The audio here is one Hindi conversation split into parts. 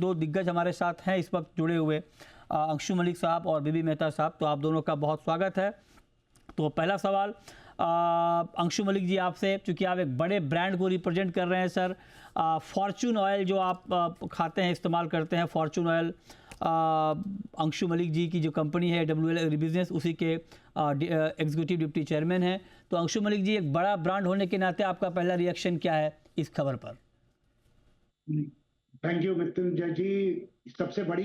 दो दिग्गज हमारे साथ हैं इस वक्त जुड़े हुए, अंशु मलिक साहब और बीबी मेहता साहब। तो आप दोनों का बहुत स्वागत है। तो पहला सवाल अंशु मलिक जी आपसे, चूँकि आप एक बड़े ब्रांड को रिप्रेजेंट कर रहे हैं सर, फॉर्चून ऑयल जो आप खाते हैं, इस्तेमाल करते हैं, फॉर्चून ऑयल अंशु मलिक जी की जो कंपनी है WL एग्रीबिजनेस, उसी के एग्जीक्यूटिव डिप्टी चेयरमैन हैं। तो अंशु मलिक जी, एक बड़ा ब्रांड होने के नाते आपका पहला रिएक्शन क्या है इस खबर पर? थैंक यू मृत्युंजय जी। सबसे बड़ी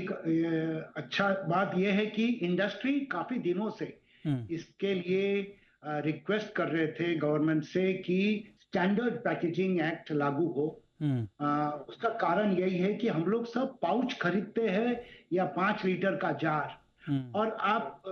अच्छा बात यह है कि इंडस्ट्री काफी दिनों से इसके लिए रिक्वेस्ट कर रहे थे गवर्नमेंट से कि स्टैंडर्ड पैकेजिंग एक्ट लागू हो। उसका कारण यही है कि हम लोग सब पाउच खरीदते हैं या 5 लीटर का जार, और आप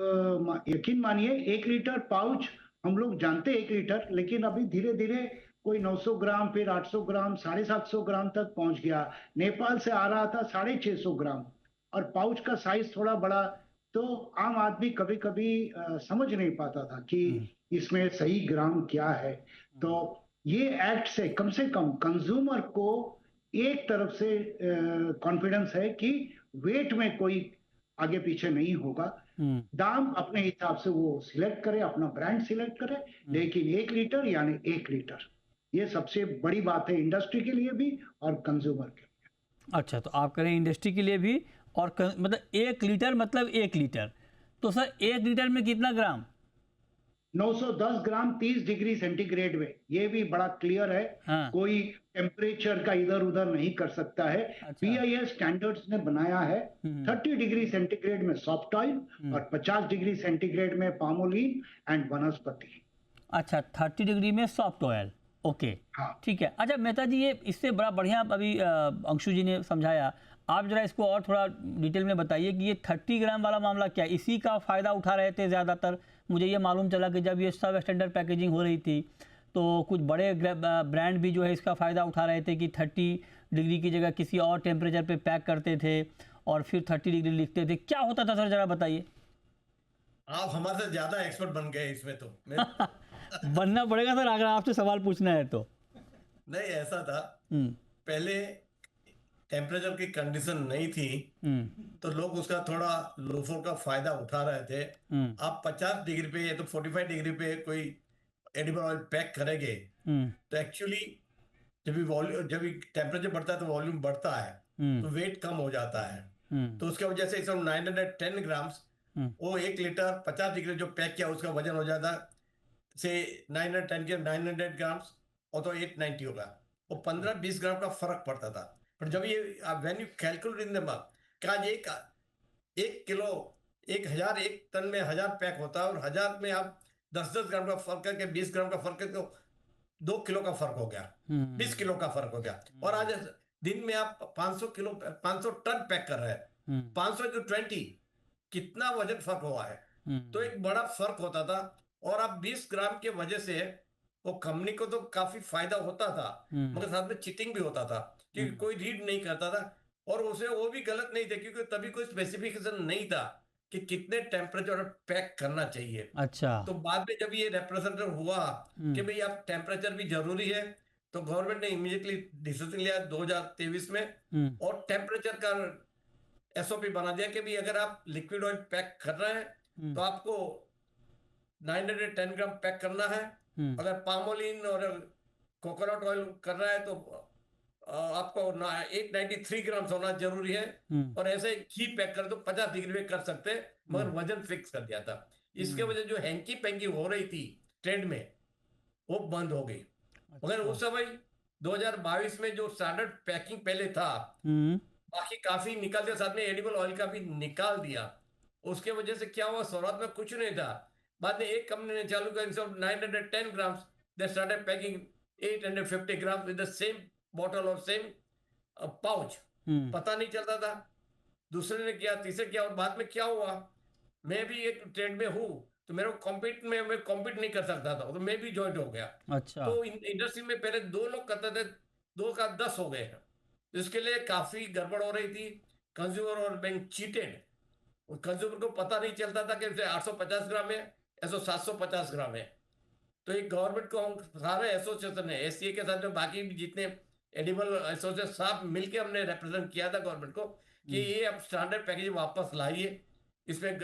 यकीन मानिए 1 लीटर पाउच हम लोग जानते 1 लीटर, लेकिन अभी धीरे धीरे कोई 900 ग्राम, फिर 800 ग्राम, 750 ग्राम तक पहुंच गया। नेपाल से आ रहा था 650 ग्राम, और पाउच का साइज थोड़ा बड़ा, तो आम आदमी कभी कभी समझ नहीं पाता था कि इसमें सही ग्राम क्या है। तो ये एक्ट से कम कंज्यूमर को एक तरफ से कॉन्फिडेंस है कि वेट में कोई आगे पीछे नहीं होगा। दाम अपने हिसाब से वो सिलेक्ट करे, अपना ब्रांड सिलेक्ट करे, लेकिन 1 लीटर यानी 1 लीटर, ये सबसे बड़ी बात है इंडस्ट्री के लिए भी और कंज्यूमर के लिए। अच्छा, तो आप करें इंडस्ट्री के लिए भी और मतलब 1 लीटर मतलब 1 लीटर, तो सर 1 लीटर में कितना ग्राम? 910 ग्राम 30 डिग्री सेंटीग्रेड में। ये भी बड़ा क्लियर है। हाँ। कोई टेम्परेचर का इधर उधर नहीं कर सकता है। अच्छा। BIS स्टैंडर्ड्स ने बनाया है 30 डिग्री सेंटीग्रेड में सॉफ्ट ऑयल और 50 डिग्री सेंटीग्रेड में पामोलिन एंड वनस्पति। अच्छा, 30 डिग्री में सॉफ्ट ऑयल, ओके। हाँ। ठीक है। अच्छा मेहता जी, ये इससे बड़ा बढ़िया अभी अंशु जी ने समझाया, आप जरा इसको और थोड़ा डिटेल में बताइए कि ये 30 ग्राम वाला मामला क्या है? इसी का फ़ायदा उठा रहे थे ज़्यादातर। मुझे ये मालूम चला कि जब ये सब स्टैंडर्ड पैकेजिंग हो रही थी तो कुछ बड़े ब्रांड भी जो है इसका फ़ायदा उठा रहे थे कि 30 डिग्री की जगह किसी और टेम्परेचर पे पैक करते थे और फिर 30 डिग्री लिखते थे। क्या होता था सर, ज़रा बताइए। आप हमारे से ज़्यादा एक्सपर्ट बन गए इसमें तो। बनना पड़ेगा सर अगर आपसे सवाल पूछना है तो। नहीं, ऐसा था पहले टेम्परेचर की कंडीशन नहीं थी तो लोग उसका थोड़ा लोफो का फायदा उठा रहे थे। आप 50 डिग्री पे या तो 45 डिग्री पे कोई एडिबल ऑयल पैक करेंगे तो एक्चुअली जब भी टेम्परेचर बढ़ता है तो वॉल्यूम बढ़ता है, तो वेट कम हो जाता है। तो उसके वजह से इस 910 ग्राम्स वो 1 लीटर 50 डिग्री जो पैक किया उसका वजन हो जाता से 910 के 900 ग्राम्स और तो 890 होगा। वो 15-20 ग्राम का फर्क पड़ता था। पर जब ये when you calculate in the month, आज एक किलो 1000 1 टन में 1000 पैक होता है और 1000 में आप 10-10 ग्राम का फर्क करके 20 ग्राम का फर्क करके 2 किलो का फर्क हो गया, 20 किलो का फर्क हो गया। और आज दिन में आप 500 टन पैक कर रहे हैं, 500 to 20 कितना वजन फर्क हुआ है। तो एक बड़ा फर्क होता था और आप 20 ग्राम के वजह से वो कंपनी को तो काफी फायदा होता था, मगर साथ में चीटिंग भी होता था क्योंकि कोई रीड नहीं करता था और उसे वो भी गलत नहीं थे क्योंकि तभी कोई स्पेसिफिकेशन नहीं था कि कितने टेम्परेचर पैक करना चाहिए। अच्छा। तो बाद में जब ये रिप्रेजेंटेटिव हुआ कि भाई आप टेम्परेचर भी जरूरी है, तो गवर्नमेंट ने इमीडिएटली डिसीजन लिया 2023 में और टेम्परेचर का SOP बना दिया कि भाई अगर आप लिक्विड ऑयल पैक कर रहे हैं तो आपको 910 ग्राम पैक करना है। अगर पामोलिन और कोकोनट ऑयल कर रहा है तो आपको 893 ग्राम होना जरूरी है। और ऐसे घी पैक कर तो 50 डिग्री में कर सकते हैं, मगर वजन फिक्स कर दिया था। इसके वजह जो हैंकी पैंकी हो रही थी ट्रेंड में वो बंद हो गई। मगर उस समय 2022 में जो स्टैंडर्ड पैकिंग पहले था बाकी काफी निकाल दिया, साथ में एडिबल ऑयल का भी निकाल दिया। उसके वजह से क्या हुआ, शुरुआत में कुछ नहीं था, बाद में एक कंपनी ने चालू किया, instead of 910 grams they started packing 850 gram with the same bottle और सेम पाउच। पता नहीं चलता था। दूसरे ने किया, तीसरे किया, और बाद में क्या हुआ, मैं भी एक ट्रेड में हूँ तो मेरे को मैं कॉम्पीट नहीं कर सकता था, तो मैं भी ज्वाइन हो गया। अच्छा। तो इंडस्ट्री में पहले 2 लोग करते थे, 2 का 10 हो गए हैं। इसके लिए काफी गड़बड़ हो रही थी, कंज्यूमर और बैंक चीटेड। कंज्यूमर को पता नहीं चलता था कि 850 ग्राम है, ऐसा 750 ग्राम है। तो एक गवर्नमेंट को हम सारे एसोसिएशन है SCA के साथ में बाकी भी जितने एनिमल एसोसिएशन साहब मिलके हमने रिप्रेजेंट किया था गवर्नमेंट को कि ये अब स्टैंडर्ड पैकेज वापस लाइए, इसमें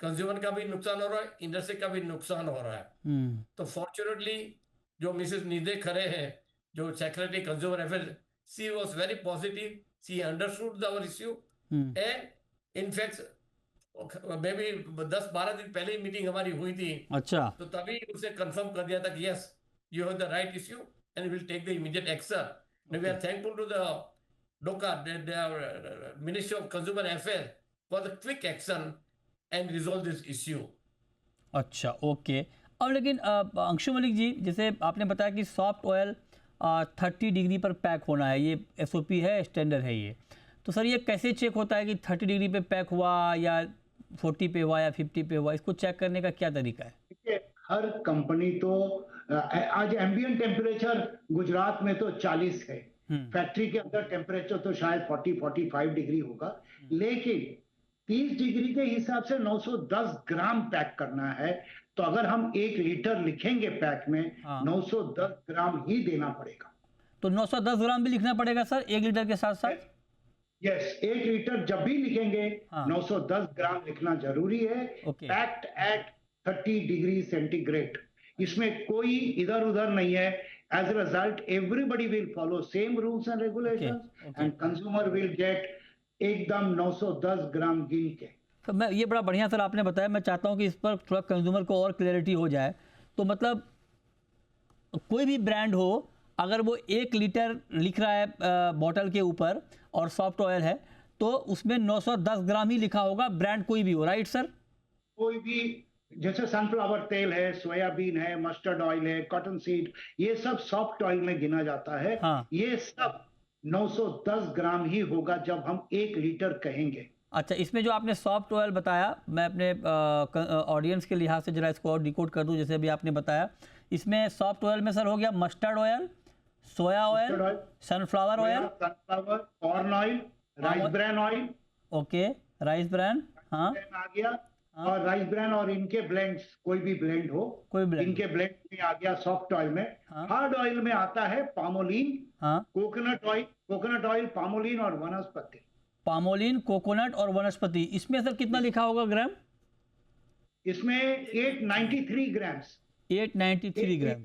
कंज्यूमर का भी नुकसान हो रहा है, इंडस्ट्री का भी नुकसान हो रहा है। तो फॉर्चुनेटली जो मिसेस निधे खरे हैं, जो secretary consumer affair, she was very positive, she understood our issue and in fact maybe 10-12 दिन पहले ही मीटिंग हमारी हुई थी। अच्छा, तो तभी उसे कंफर्म कर दिया था कि yes you have the right issue and will take the immediate action. We are thankful to the DoCA ministry of consumer affair for the quick action and resolve this issue. अच्छा, ओके। अब लेकिन अंशु मलिक जी, जैसे आपने बताया कि सॉफ्ट ऑयल 30 डिग्री पर पैक होना है, ये SOP है, स्टैंडर्ड है ये। तो सर ये कैसे चेक होता है कि 30 डिग्री पे पैक हुआ या 40 पे हुआ या 50 पे हुआ? इसको चेक करने का क्या तरीका है? देखिए, हर कंपनी तो आज एम्बिएंट टेम्परेचर गुजरात में तो 40 है, फैक्ट्री के अंदर टेम्परेचर तो शायद 40-45 डिग्री होगा, लेकिन 30 डिग्री के हिसाब से 910 ग्राम पैक करना है। तो अगर हम 1 लीटर लिखेंगे पैक में, 910 ग्राम ही देना पड़ेगा। तो 910 ग्राम भी लिखना पड़ेगा सर 1 लीटर के साथ साथ? यस, 1 लीटर जब भी लिखेंगे 910 ग्राम लिखना जरूरी है। पैक्ड एट 30 डिग्री सेंटीग्रेड, इसमें कोई इधर उधर नहीं है। As a result everybody will follow same rules and regulations and consumer will get एकदम 910 ग्राम गिन के। तो मैं ये बड़ा बढ़िया सर आपने बताया, मैं चाहता हूँ कि इस पर थोड़ा कंज्यूमर को और क्लैरिटी हो जाए। तो मतलब कोई भी ब्रांड हो, अगर वो 1 लीटर लिख रहा है बॉटल के ऊपर और सॉफ्ट ऑयल है, तो उसमें 910 ग्राम ही लिखा होगा, ब्रांड कोई भी हो, राइट सर? कोई भी, जैसे सनफ्लावर तेल है, सोयाबीन है, मस्टर्ड ऑयल है, कॉटन सीड, ये सब सॉफ्ट ऑयल में गिना जाता है। ये सब 910 ग्राम ही होगा जब हम 1 लीटर कहेंगे। अच्छा, इसमें जो आपने सॉफ्ट ऑयल बताया, मैं अपने ऑडियंस के लिहाज से जरा इसको और डिकोड कर दूं। जैसे अभी आपने बताया, इसमें सॉफ्ट ऑयल में सर हो गया मस्टर्ड ऑयल, सोया oil, sunflower oil, corn oil, rice bran oil. Okay, rice bran, हाँ आ गया। और राइस ब्रान और इनके ब्लेंड्स, कोई भी ब्लेंड हो, कोई ब्लेंड, इनके ब्लेंड में आ गया सॉफ्ट ऑयल में। हार्ड ऑयल में आता है पामोलिन, कोकोनट ऑयल, पामोलिन और वनस्पति। पामोलिन, कोकोनट और वनस्पति, इसमें सर कितना लिखा होगा ग्राम? इसमें 893 ग्राम। 893 ग्राम,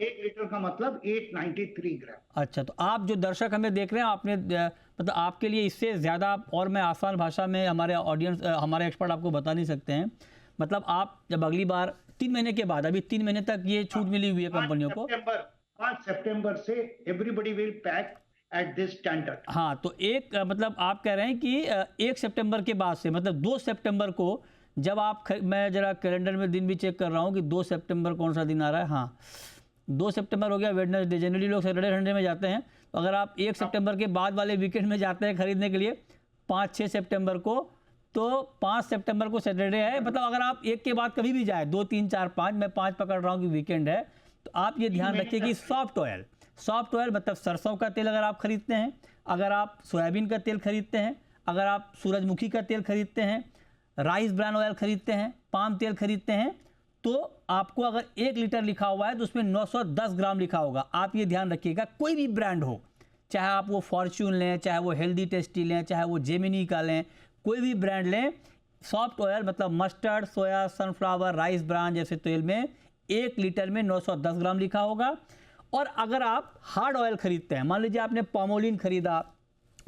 1 लीटर का मतलब 893 ग्राम। अच्छा, तो आप जो दर्शक हमें देख रहे हैं, आपने मतलब आपके लिए इससे ज़्यादा और मैं आसान भाषा में हमारे ऑडियंस, हमारे एक्सपर्ट आपको बता नहीं सकते हैं। मतलब आप जब अगली बार 3 महीने के बाद, अभी 3 महीने तक ये छूट मिली हुई है कंपनियों को, 5 सितंबर से everybody will pack at this standard. हाँ, तो एक मतलब आप कह रहे हैं कि 1 सितंबर के बाद से, मतलब 2 सितंबर को जब आप मैं जरा कैलेंडर में दिन भी चेक कर रहा हूँ कि 2 सितंबर कौन सा दिन आ रहा है। हाँ, 2 सितंबर हो गया वेडनेसडे, जनरली लोग सैटरडे संडे में जाते हैं। तो अगर आप 1 सितंबर के बाद वाले वीकेंड में जाते हैं खरीदने के लिए 5-6 सितंबर को, तो 5 सितंबर को सैटरडे है। मतलब अगर आप 1 के बाद कभी भी जाए, 2, 3, 4, 5, मैं 5 पकड़ रहा हूँ कि वीकेंड है, तो आप ये ध्यान रखिए कि सॉफ्ट ऑयल मतलब सरसों का तेल अगर आप खरीदते हैं, अगर आप सोयाबीन का तेल खरीदते हैं, अगर आप सूरजमुखी का तेल खरीदते हैं, राइस ब्रान ऑयल खरीदते हैं, पाम तेल खरीदते हैं, तो आपको अगर 1 लीटर लिखा हुआ है तो उसमें 910 ग्राम लिखा होगा। आप ये ध्यान रखिएगा, कोई भी ब्रांड हो, चाहे आप वो फॉर्च्यून लें, चाहे वो हेल्दी टेस्टी लें, चाहे वो जेमिनी का लें, कोई भी ब्रांड लें, सॉफ्ट ऑयल मतलब मस्टर्ड, सोया, सनफ्लावर, राइस ब्रान जैसे तेल में 1 लीटर में 910 ग्राम लिखा होगा। और अगर आप हार्ड ऑयल खरीदते हैं, मान लीजिए आपने पामोलिन खरीदा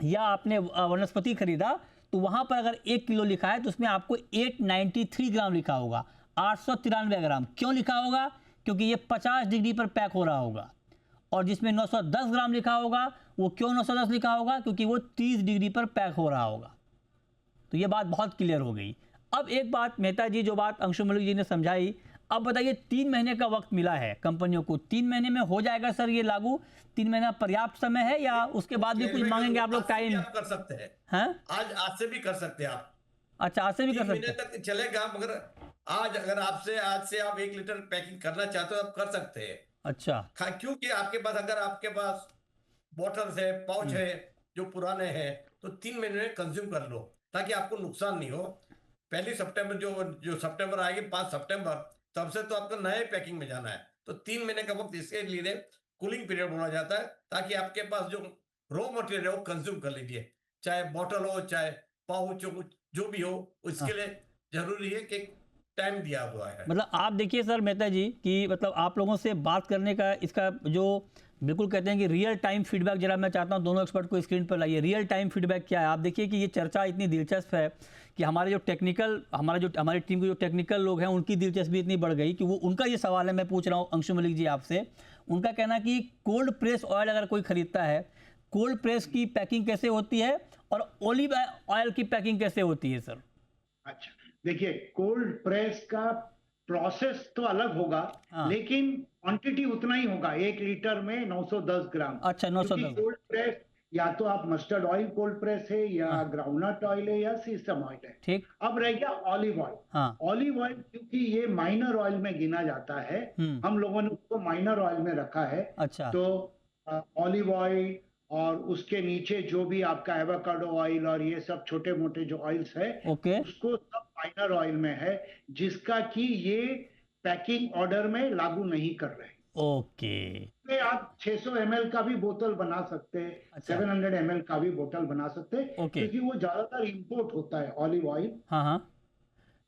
या आपने वनस्पति खरीदा, तो वहाँ पर अगर 1 किलो लिखा है तो उसमें आपको 893 ग्राम लिखा होगा, 893 ग्राम। क्यों लिखा होगा? क्योंकि ये 50 डिग्री पर पैक हो रहा होगा। और जिसमें 910 ग्राम लिखा होगा, वो क्यों 910 लिखा होगा? क्योंकि वो 30 डिग्री पर पैक हो रहा होगा। तो ये बात बहुत क्लियर हो गई। अब एक बात मेहता जी, जो बात अंशु मलिक जी ने समझाई, अब बताइए 3 महीने का वक्त मिला है कंपनियों को, 3 महीने में हो जाएगा सर ये लागू? 3 महीना पर्याप्त समय है या उसके बाद भी कुछ मांगेंगे आप लोग टाइम? कर सकते हैं, हैं? आज से भी कर सकते हैं आप। अच्छा, आज से भी कर सकते हैं। 3 महीने तक चलेगा, मगर अगर आज से आप 1 लीटर पैकिंग करना चाहते हो, आप कर सकते हैं। अच्छा, क्योंकि अगर आपके पास बॉटल्स है, पाउच है जो पुराने हैं, तो 3 महीने में कंज्यूम कर लो ताकि आपको नुकसान नहीं हो। 1 सितंबर जो सितंबर आएगी, 5 सितंबर, तब से तो आपको नए पैकिंग में जाना है। तो 3 महीने का वक्त इसके लिए कूलिंग पीरियड बोला जाता है, ताकि आपके पास जो रॉ मटेरियल है वो कंज्यूम कर लीजिए, चाहे बॉटल हो चाहे पाउच हो, जो भी हो, उसके लिए जरूरी है कि टाइम दिया हुआ है। मतलब आप देखिए सर मेहता जी कि मतलब आप लोगों से बात करने का इसका जो बिल्कुल कहते हैं कि रियल टाइम फीडबैक जरा मैं चाहता हूं दोनों एक्सपर्ट को स्क्रीन पर लाइए। रियल टाइम फीडबैक क्या है? आप देखिए कि ये चर्चा इतनी दिलचस्प है कि हमारी टीम के जो टेक्निकल लोग हैं उनकी दिलचस्पी इतनी बढ़ गई कि वो उनका ये सवाल है, मैं पूछ रहा हूँ अंशु मलिक जी आपसे। उनका कहना कि कोल्ड प्रेस ऑयल अगर कोई खरीदता है, कोल्ड प्रेस की पैकिंग कैसे होती है और ओलिव ऑयल की पैकिंग कैसे होती है सर? अच्छा, देखिए कोल्ड प्रेस का प्रोसेस तो अलग होगा, लेकिन क्वांटिटी उतना ही होगा, 1 लीटर में 910 ग्राम। अच्छा, 910। कोल्ड प्रेस या तो आप मस्टर्ड ऑयल कोल्ड प्रेस है या ग्राउंडनट ऑयल है या सीसम ऑयल है। ठीक। अब रह गया ऑलिव ऑयल। ऑलिव ऑयल क्योंकि ये माइनर ऑयल में गिना जाता है, हम लोगों ने उसको माइनर ऑयल में रखा है। अच्छा। तो ऑलिव ऑयल और उसके नीचे जो भी आपका एवोकाडो ऑयल और ये सब छोटे मोटे जो ऑयल्स है, उसको सब माइनर ऑयल में है, जिसका कि ये पैकिंग ऑर्डर में लागू नहीं कर रहे। ओके। आप 600 ml का भी बोतल बना सकते हैं, 700 ml का भी बोतल बना सकते हैं, क्योंकि वो ज्यादातर इंपोर्ट होता है ऑलिव ऑयल। हाँ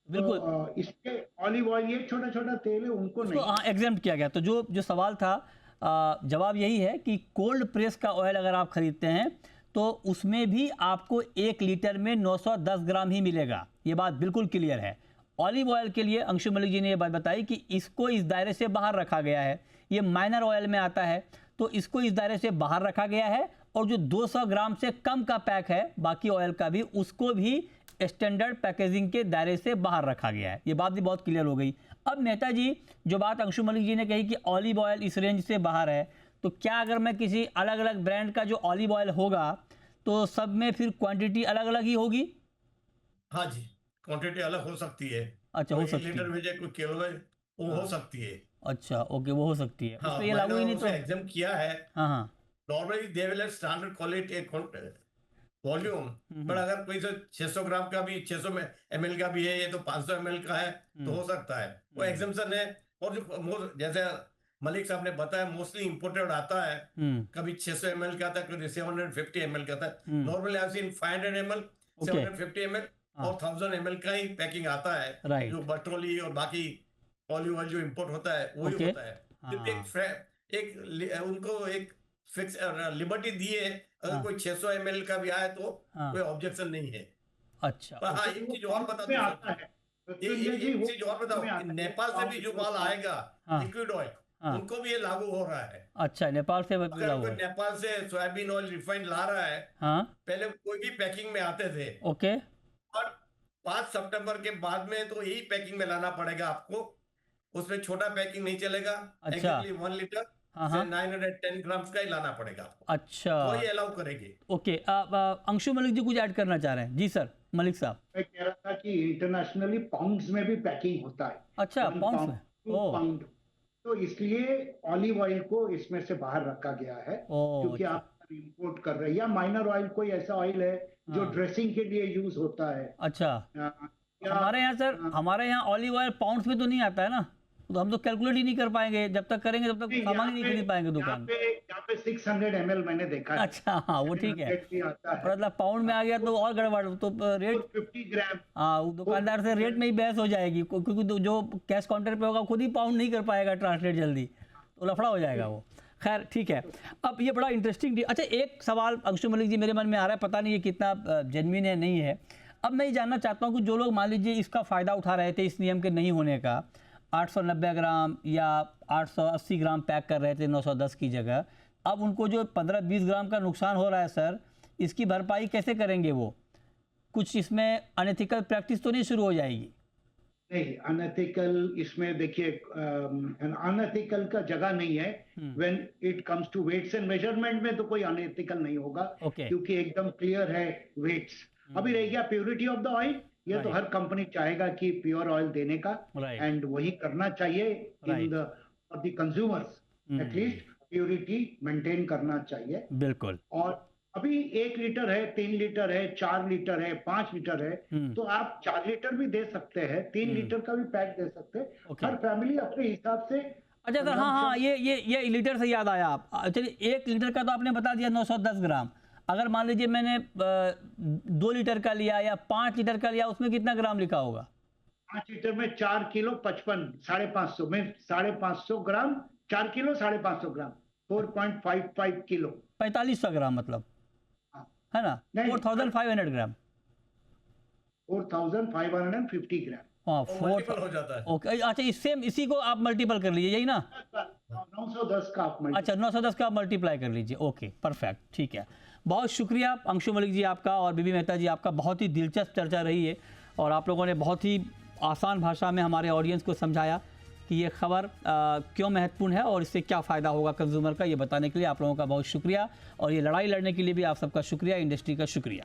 बिल्कुल। तो इसके ऑलिव ऑयल ये छोटा छोटा तेल है, उनको नहीं एग्जेम्प्ट किया गया। तो जो सवाल था, जवाब यही है कि कोल्ड प्रेस का ऑयल अगर आप खरीदते हैं तो उसमें भी आपको 1 लीटर में 910 ग्राम ही मिलेगा। ये बात बिल्कुल क्लियर है। ऑलिव ऑयल के लिए अंशु मलिक जी ने ये बात बताई कि इसको इस दायरे से बाहर रखा गया है, ये माइनर ऑयल में आता है, तो इसको इस दायरे से बाहर रखा गया है। और जो 200 ग्राम से कम का पैक है बाकी ऑयल का भी, उसको भी स्टैंडर्ड पैकेजिंग के दायरे से बाहर रखा गया है। ये बात भी बहुत क्लियर हो गई। अब नेता जी, जो बात अंशु मलिक जी ने कही कि ऑलिव ऑयल इस रेंज से बाहर है, तो क्या अगर मैं किसी अलग अलग ब्रांड का जो ऑलिव ऑयल होगा तो सब में फिर क्वांटिटी अलग अलग ही होगी? हाँ जी, क्वांटिटी अलग हो सकती है। अच्छा, हो सकती है। लीटर में कोई किलो है वो हो सकती है। अच्छा, ओके, वो हो सकती है। हाँ, ये लागू ही नहीं तो एग्जाम किया है। हाँ। Normally they will have standard quality volume, पर अगर कोई 600 ग्राम का भी 600 ml का भी है, ये तो 500 ml का है, तो हो सकता है वो एग्जाम्पशन है। और जो जैसे मलिक साहब ने बताया, मोस्टली इंपोर्टेड आता है। कभी 600 ml का आता है, कभी 750 ml का आता है। Normally I have seen 500 ml, 750 ml और 1000 ml का ही पैकिंग आता है। जो बटोली और बाकी ऑलिव ऑयल जो इंपोर्ट होता है वही होता है। एक उनको एक फिक्स लिबर्टी दी है, अगर कोई 600 ml का भी आए तो कोई ऑब्जेक्शन नहीं है। अच्छा। हाँ, एक चीज और बता दूं, एक चीज और बताओ, नेपाल से भी जो माल आएगा लिक्विड ऑयल, उनको भी ये लागू हो रहा है। अच्छा, नेपाल से अगर नेपाल से सोयाबीन ऑयल रिफाइंड ला रहा है, पहले कोई भी पैकिंग में आते थे, ओके, और 5 सितंबर के बाद में तो यही पैकिंग में लाना पड़ेगा आपको। उसमें छोटा पैकिंग नहीं चलेगा। अच्छा, 1 लीटर से 910 ग्राम का ही लाना पड़ेगा आपको। अच्छा, वही अलाउ करेंगे। ओके। अंशु मलिक जी कुछ ऐड करना चाह रहे हैं? जी सर, मलिक साहब। मैं कह रहा था कि इंटरनेशनली पाउंड्स में भी पैकिंग होता है। अच्छा, पाउंड्स में, 2 पाउंड। तो इसलिए ऑलिव ऑयल को इसमें से बाहर रखा गया है, क्योंकि आप इंपोर्ट कर रहे हैं। या माइनर ऑयल कोई ऐसा ऑयल है जो ड्रेसिंग के लिए यूज होता है। अच्छा, हमारे यहाँ सर, हमारे यहाँ ऑलिव ऑयल पाउंड्स में तो नहीं आता है ना, तो हम तो कैलकुलेट ही नहीं कर पाएंगे। जब तक करेंगे तब तक सामान ही नहीं खरीद पाएंगे दुकान में। यहाँ पे 600 ml मैंने देखा है। अच्छा, हाँ, वो ठीक है। मतलब पाउंड में आ गया तो और गड़बड़, तो रेट 50 ग्राम। हाँ, दुकानदार से रेट में ही बहस हो जाएगी, क्योंकि जो कैश काउंटर पे होगा खुद ही पाउंड नहीं कर पाएगा ट्रांसलेट जल्दी, तो लफड़ा हो जाएगा वो। खैर, ठीक है। अब ये बड़ा इंटरेस्टिंग। अच्छा, एक सवाल अंशु मलिक जी मेरे मन में आ रहा है, पता नहीं ये कितना जेन्युइन है नहीं है। अब मैं ये जानना चाहता हूँ कि जो लोग मान लीजिए इसका फ़ायदा उठा रहे थे इस नियम के नहीं होने का, 890 ग्राम या 880 ग्राम पैक कर रहे थे 910 की जगह, अब उनको जो 15-20 ग्राम का नुकसान हो रहा है सर, इसकी भरपाई कैसे करेंगे वो? कुछ इसमें अनएथिकल प्रैक्टिस तो नहीं शुरू हो जाएगी? नहीं, अनएथिकल इसमें देखिए, अनएथिकल का जगह नहीं है। When it comes to weights and measurement में तो कोई अनएथिकल नहीं होगा, क्योंकि एकदम क्लियर है वेट्स। अभी रह गया प्योरिटी ऑफ द ऑयल। ये तो हर कंपनी चाहेगा कि प्योर ऑयल देने का, एंड वही करना चाहिए in the for the consumers. At least purity maintain करना चाहिए। बिल्कुल। और अभी 1 लीटर है, 3 लीटर है, 4 लीटर है, 5 लीटर है, तो आप 4 लीटर भी दे सकते हैं, 3 लीटर का भी पैक दे सकते हैं। हर फैमिली अपने हिसाब से अच्छा सर, हाँ हाँ, ये लीटर से याद आया। आप चलिए, 1 लीटर का तो आपने बता दिया 910 ग्राम। अगर मान लीजिए मैंने 2 लीटर का लिया या 5 लीटर का लिया, उसमें कितना ग्राम लिखा होगा? 5 लीटर में 4 किलो 55, 550 में 550 ग्राम, 4 किलो 550 ग्राम, 4.55 किलो, 4500 ग्राम मतलब, है ना? 4500 ग्राम, 4550 ग्राम। हाँ, मल्टीपल हो जाता है। ओके, अच्छा, इसी को आप मल्टीपल कर लीजिए, यही ना? 910 का आप अच्छा, 910 का आप मल्टीप्लाई कर लीजिए। ओके, परफेक्ट, ठीक है। बहुत शुक्रिया अंशु मलिक जी आपका और बीबी मेहता जी आपका। बहुत ही दिलचस्प चर्चा रही है और आप लोगों ने बहुत ही आसान भाषा में हमारे ऑडियंस को समझाया कि ये खबर क्यों महत्वपूर्ण है और इससे क्या फ़ायदा होगा कंज्यूमर का। ये बताने के लिए आप लोगों का बहुत शुक्रिया और ये लड़ाई लड़ने के लिए भी आप सबका शुक्रिया, इंडस्ट्री का शुक्रिया।